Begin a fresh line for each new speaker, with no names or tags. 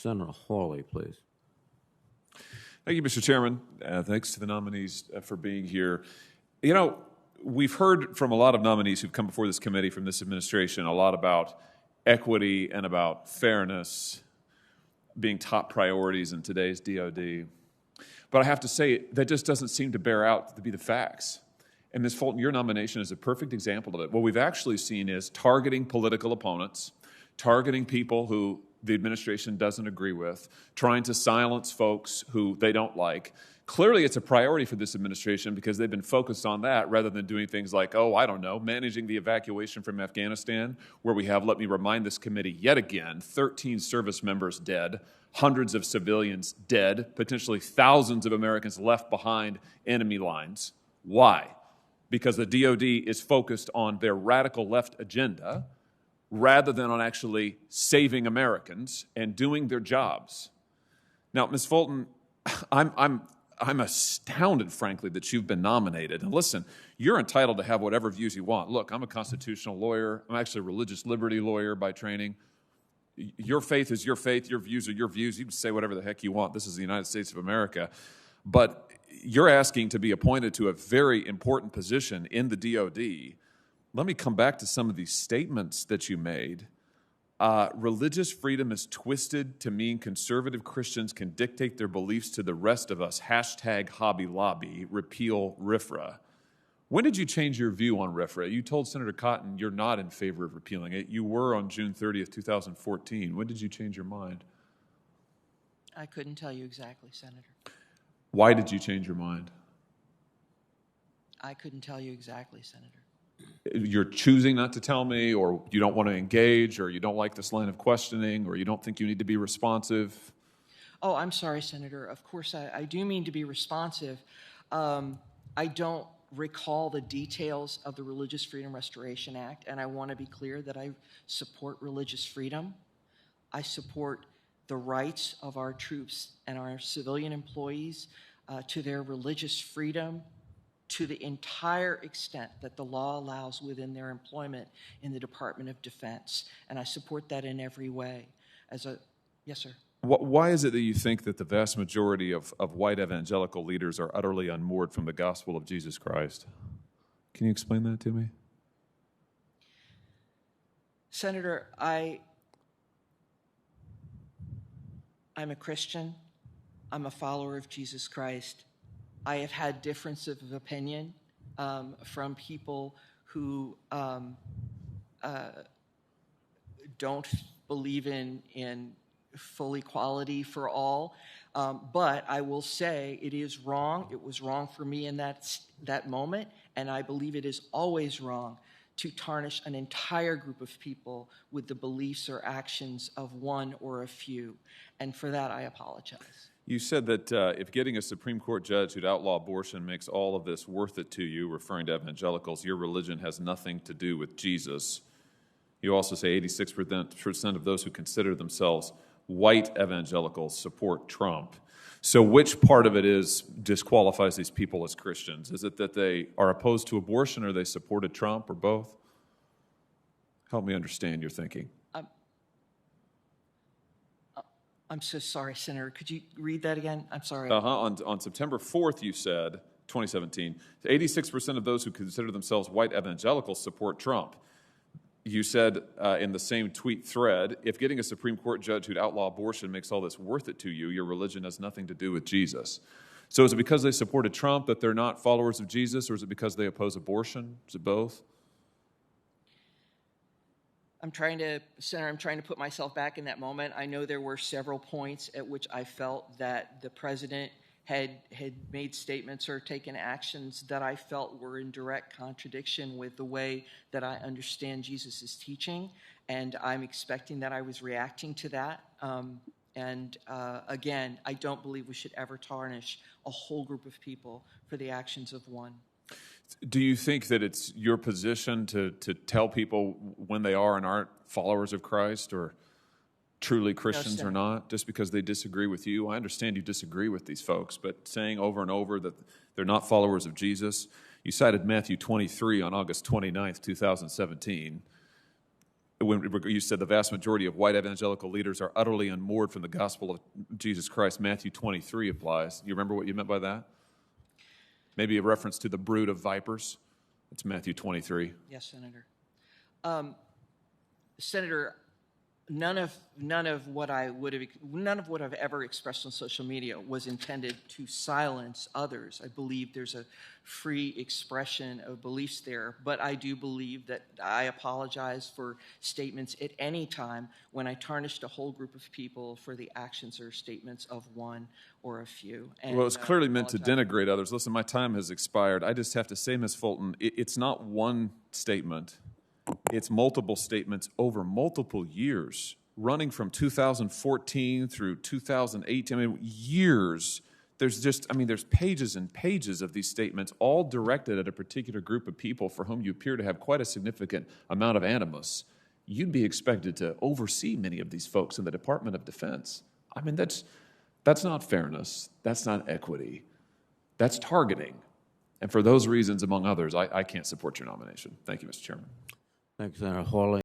Senator Hawley, please.
Thank you, Mr. Chairman. Thanks to the nominees for being here. You know, we've heard from a lot of nominees who've come before this committee from this administration a lot about equity and about fairness being top priorities in today's DOD. But I have to say, that just doesn't seem to bear out to be the facts. And Ms. Fulton, your nomination is a perfect example of it. What we've actually seen is targeting political opponents, targeting people who the administration doesn't agree with, trying to silence folks who they don't like. Clearly, it's a priority for this administration because they've been focused on that rather than doing things like, managing the evacuation from Afghanistan, where we have, let me remind this committee yet again, 13 service members dead, hundreds of civilians dead, potentially thousands of Americans left behind enemy lines. Why? Because the DOD is focused on their radical left agenda rather than on actually saving Americans and doing their jobs. Now, Ms. Fulton, I'm astounded, frankly, that you've been nominated. And listen, you're entitled to have whatever views you want. Look, I'm a constitutional lawyer. I'm actually a religious liberty lawyer by training. Your faith is your faith. Your views are your views. You can say whatever the heck you want. This is the United States of America. But you're asking to be appointed to a very important position in the DOD. Let me come back to some of these statements that you made. Religious freedom is twisted to mean conservative Christians can dictate their beliefs to the rest of us. Hashtag Hobby Lobby, repeal RFRA. When did you change your view on RFRA? You told Senator Cotton you're not in favor of repealing it. You were on June 30th, 2014. When did you change your mind?
I couldn't tell you exactly, Senator.
Why did you change your mind?
I couldn't tell you exactly, Senator.
You're choosing not to tell me, or you don't want to engage, or you don't like this line of questioning, or you don't think you need to be responsive?
Oh, I'm sorry, Senator. Of course, I do mean to be responsive. I don't recall the details of the Religious Freedom Restoration Act, and I want to be clear that I support religious freedom. I support the rights of our troops and our civilian employees to their religious freedom to the entire extent that the law allows within their employment in the Department of Defense. And I support that in every way. Yes, sir.
Why is it that you think that the vast majority of white evangelical leaders are utterly unmoored from the gospel of Jesus Christ? Can you explain that to me?
Senator, I'm a Christian. I'm a follower of Jesus Christ. I have had differences of opinion from people who don't believe in full equality for all. But I will say it is wrong. It was wrong for me in that moment, and I believe it is always wrong to tarnish an entire group of people with the beliefs or actions of one or a few. And for that, I apologize.
You said that if getting a Supreme Court judge who'd outlaw abortion makes all of this worth it to you, referring to evangelicals, your religion has nothing to do with Jesus. You also say 86% of those who consider themselves white evangelicals support Trump. So which part of it disqualifies these people as Christians? Is it that they are opposed to abortion, or they supported Trump, or both? Help me understand your thinking.
I'm so sorry, Senator. Could you read that again? I'm sorry.
On September 4th, you said, 2017, 86% of those who consider themselves white evangelicals support Trump. You said in the same tweet thread, if getting a Supreme Court judge who'd outlaw abortion makes all this worth it to you, your religion has nothing to do with Jesus. So is it because they supported Trump that they're not followers of Jesus, or is it because they oppose abortion? Is it both?
Senator, I'm trying to put myself back in that moment. I know there were several points at which I felt that the president had made statements or taken actions that I felt were in direct contradiction with the way that I understand Jesus' teaching, and I'm expecting that I was reacting to that. Again, I don't believe we should ever tarnish a whole group of people for the actions of one.
Do you think that it's your position to tell people when they are and aren't followers of Christ, or truly Christians or not, just because they disagree with you? I understand you disagree with these folks, but saying over and over that they're not followers of Jesus. You cited Matthew 23 on August 29th, 2017. when you said the vast majority of white evangelical leaders are utterly unmoored from the gospel of Jesus Christ, Matthew 23 applies. You remember what you meant by that? Maybe a reference to the brood of vipers. It's Matthew 23.
Yes, Senator. Senator, none of what I've ever expressed on social media was intended to silence others. I believe there's a free expression of beliefs there, but I do believe that I apologize for statements at any time when I tarnished a whole group of people for the actions or statements of one or a few. And,
well, it's clearly meant to denigrate others. Listen, my time has expired. I just have to say, Ms. Fulton, it's not one statement. It's multiple statements over multiple years, running from 2014 through 2018. I mean, years. There's pages and pages of these statements, all directed at a particular group of people for whom you appear to have quite a significant amount of animus. You'd be expected to oversee many of these folks in the Department of Defense. I mean, that's not fairness. That's not equity. That's targeting. And for those reasons, among others, I can't support your nomination. Thank you, Mr. Chairman.
Thank you, Senator Hawley.